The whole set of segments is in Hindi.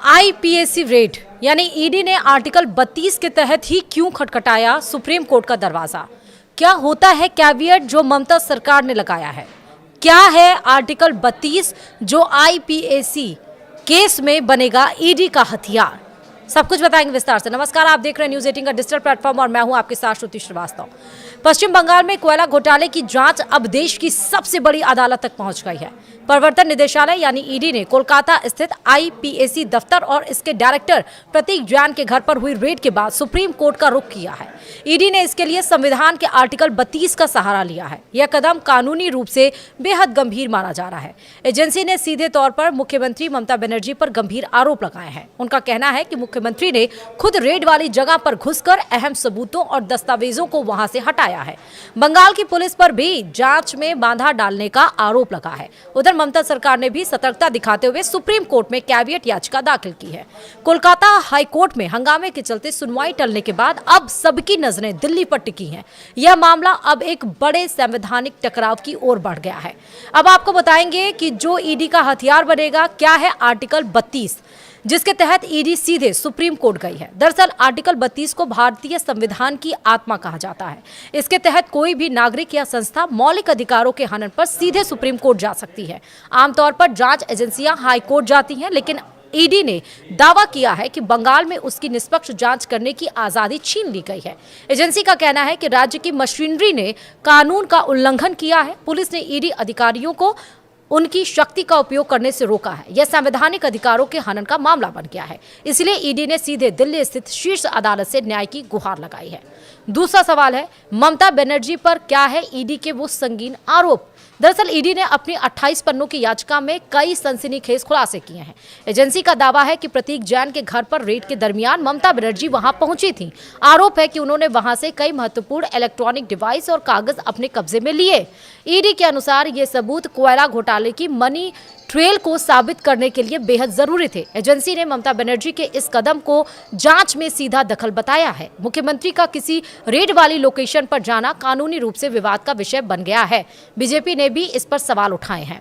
आईपीएसी रेड यानी ईडी ने आर्टिकल 32 के तहत ही क्यों खटखटाया सुप्रीम कोर्ट का दरवाजा। क्या होता है कैविएट जो ममता सरकार ने लगाया है? क्या है आर्टिकल 32 जो आईपीएसी केस में बनेगा ईडी का हथियार? सब कुछ बताएंगे विस्तार से। नमस्कार, आप देख रहे हैं न्यूज 18 का डिजिटल प्लेटफॉर्म और मैं हूं आपके साथ श्रुति श्रीवास्तव। पश्चिम बंगाल में कोयला घोटाले की जांच अब देश की सबसे बड़ी अदालत तक पहुंच गई है। प्रवर्तन निदेशालय यानी ईडी ने कोलकाता स्थित आईपीएसी दफ्तर और इसके डायरेक्टर प्रतीक जैन के घर पर हुई रेड के बाद सुप्रीम कोर्ट का रुख किया है। ईडी ने इसके लिए संविधान के आर्टिकल 32 का सहारा लिया है। यह कदम कानूनी रूप से बेहद गंभीर माना जा रहा है। एजेंसी ने सीधे तौर पर मुख्यमंत्री ममता बनर्जी पर गंभीर आरोप लगाए हैं। उनका कहना है कि मुख्यमंत्री ने खुद रेड वाली जगह पर घुसकर अहम सबूतों और दस्तावेजों को वहां से हटाया है। बंगाल की पुलिस पर भी जांच में बाधा डालने का आरोप लगा है। उधर ममता सरकार ने भी सतर्कता दिखाते हुए सुप्रीम कोर्ट में कैविएट याचिका दाखिल की है। कोलकाता हाई कोर्ट में हंगामे के चलते सुनवाई टलने के बाद अब सबकी नजरें दिल्ली पर टिकी हैं। यह मामला अब एक बड़े संवैधानिक टकराव की ओर बढ़ गया है। अब आपको बताएंगे कि जो ईडी का हथियार बनेगा क्या है आर्टिकल 32, जिसके तहत ईडी सीधे सुप्रीम कोर्ट गई है। दरअसल आर्टिकल 32 को भारतीय संविधान की आत्मा कहा जाता है। इसके तहत कोई भी नागरिक या संस्था मौलिक अधिकारों के हनन पर सीधे सुप्रीम कोर्ट जा सकती है। आमतौर पर जांच एजेंसियां हाई कोर्ट जाती हैं, लेकिन ईडी ने दावा किया है कि बंगाल में उसकी निष्पक्ष जांच करने की आजादी छीन ली गई है। एजेंसी का कहना है कि राज्य की मशीनरी ने कानून का उल्लंघन किया है। पुलिस ने ईडी अधिकारियों को उनकी शक्ति का उपयोग करने से रोका है। यह संवैधानिक अधिकारों के हनन का मामला बन गया है। इसलिए ईडी ने सीधे दिल्ली स्थित शीर्ष अदालत से न्याय की गुहार लगाई है। दूसरा सवाल है, ममता बनर्जी पर क्या है ईडी के वो संगीन आरोप? दरअसल ईडी ने अपनी 28 पन्नों की याचिका में कई सनसनीखेज खुलासे किए हैं। एजेंसी का दावा है कि प्रतीक जैन के घर पर रेड के दरमियान ममता बनर्जी वहां पहुंची थी। आरोप है कि उन्होंने वहां से कई महत्वपूर्ण इलेक्ट्रॉनिक डिवाइस और कागज अपने कब्जे में लिए। ईडी के अनुसार ये सबूत कोयला घोटाले की मनी ट्रेल को साबित करने के लिए बेहद जरूरी थे। एजेंसी ने ममता बनर्जी के इस कदम को जांच में सीधा दखल बताया है। मुख्यमंत्री का किसी रेड वाली लोकेशन पर जाना कानूनी रूप से विवाद का विषय बन गया है। बीजेपी ने भी इस पर सवाल उठाए हैं।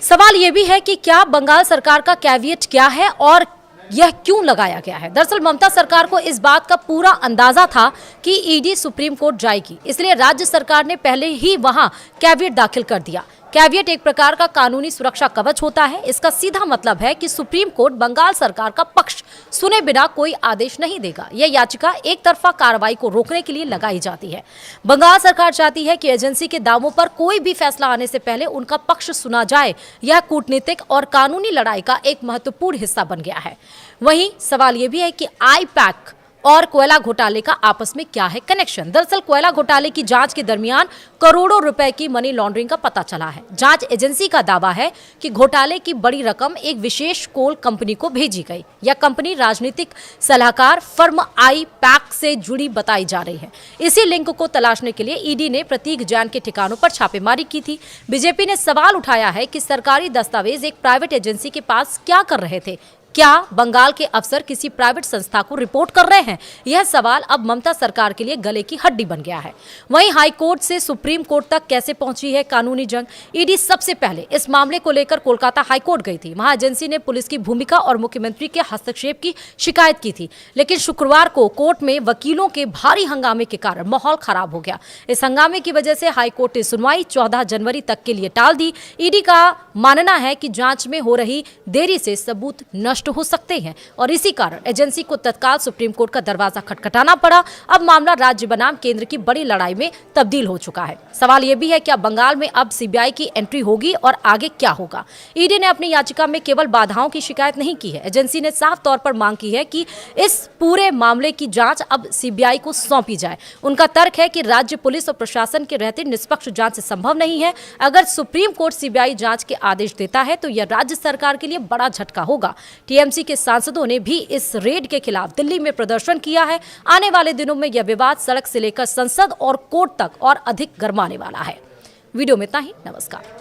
सवाल यह भी है कि क्या बंगाल सरकार का कैविएट क्या है और यह क्यों लगाया गया है? दरअसल ममता सरकार को इस बात का पूरा अंदाजा था कि ईडी सुप्रीम कोर्ट जाएगी, इसलिए राज्य सरकार ने पहले ही वहां कैविएट दाखिल कर दिया। कैविएट एक प्रकार का कानूनी सुरक्षा कवच होता है। इसका सीधा मतलब है कि सुप्रीम कोर्ट बंगाल सरकार का पक्ष सुने बिना कोई आदेश नहीं देगा। यह याचिका एक तरफा कार्रवाई को रोकने के लिए लगाई जाती है। बंगाल सरकार चाहती है कि एजेंसी के दावों पर कोई भी फैसला आने से पहले उनका पक्ष सुना जाए। यह कूटनीतिक और कानूनी लड़ाई का एक महत्वपूर्ण हिस्सा बन गया है। वहीं सवाल यह भी है कि आईपैक और कोयला घोटाले का आपस में क्या है कनेक्शन? दरअसल कोयला घोटाले की जांच के दरमियान करोड़ों रुपए की मनी लॉन्ड्रिंग का पता चला है। जांच एजेंसी का दावा है कि घोटाले की बड़ी रकम एक विशेष कोल कंपनी को भेजी गई। यह कंपनी राजनीतिक सलाहकार फर्म आईपैक से जुड़ी बताई जा रही है। इसी लिंक को तलाशने के लिए ईडी ने प्रतीक जैन के ठिकानों पर छापेमारी की थी। बीजेपी ने सवाल उठाया है कि सरकारी दस्तावेज एक प्राइवेट एजेंसी के पास क्या कर रहे थे? क्या बंगाल के अफसर किसी प्राइवेट संस्था को रिपोर्ट कर रहे हैं? यह सवाल अब ममता सरकार के लिए गले की हड्डी बन गया है। वहीं हाई कोर्ट से सुप्रीम कोर्ट तक कैसे पहुंची है कानूनी जंग? ईडी सबसे पहले इस मामले को लेकर कोलकाता हाई कोर्ट गई थी। वहां एजेंसी ने पुलिस की भूमिका और मुख्यमंत्री के हस्तक्षेप की शिकायत की थी, लेकिन शुक्रवार को कोर्ट में वकीलों के भारी हंगामे के कारण माहौल खराब हो गया। इस हंगामे की वजह से हाई कोर्ट ने सुनवाई 14 जनवरी तक के लिए टाल दी। ईडी का मानना है कि जांच में हो रही देरी से सबूत नष्ट हो सकते हैं और इसी कारण एजेंसी को तत्काल सुप्रीम कोर्ट का दरवाजा खटखटाना पड़ा। अब मामला राज्य बनाम केंद्र की बड़ी लड़ाई में तब्दील हो चुका है। सवाल यह भी है क्या बंगाल में अब सीबीआई की एंट्री होगी और आगे क्या होगा? ईडी ने अपनी याचिका में केवल बाधाओं की शिकायत नहीं की है। एजेंसी ने साफ तौर पर मांग की है कि इस पूरे मामले की जांच अब सीबीआई को सौंपी जाए। उनका तर्क है कि राज्य पुलिस और प्रशासन के रहते निष्पक्ष जांच से संभव नहीं है। अगर सुप्रीम कोर्ट सीबीआई जांच के आदेश देता है तो यह राज्य सरकार के लिए बड़ा झटका होगा। टीएमसी के सांसदों ने भी इस रेड के खिलाफ दिल्ली में प्रदर्शन किया है। आने वाले दिनों में यह विवाद सड़क से लेकर संसद और कोर्ट तक और अधिक गरमाने वाला है। वीडियो में इतना ही। नमस्कार।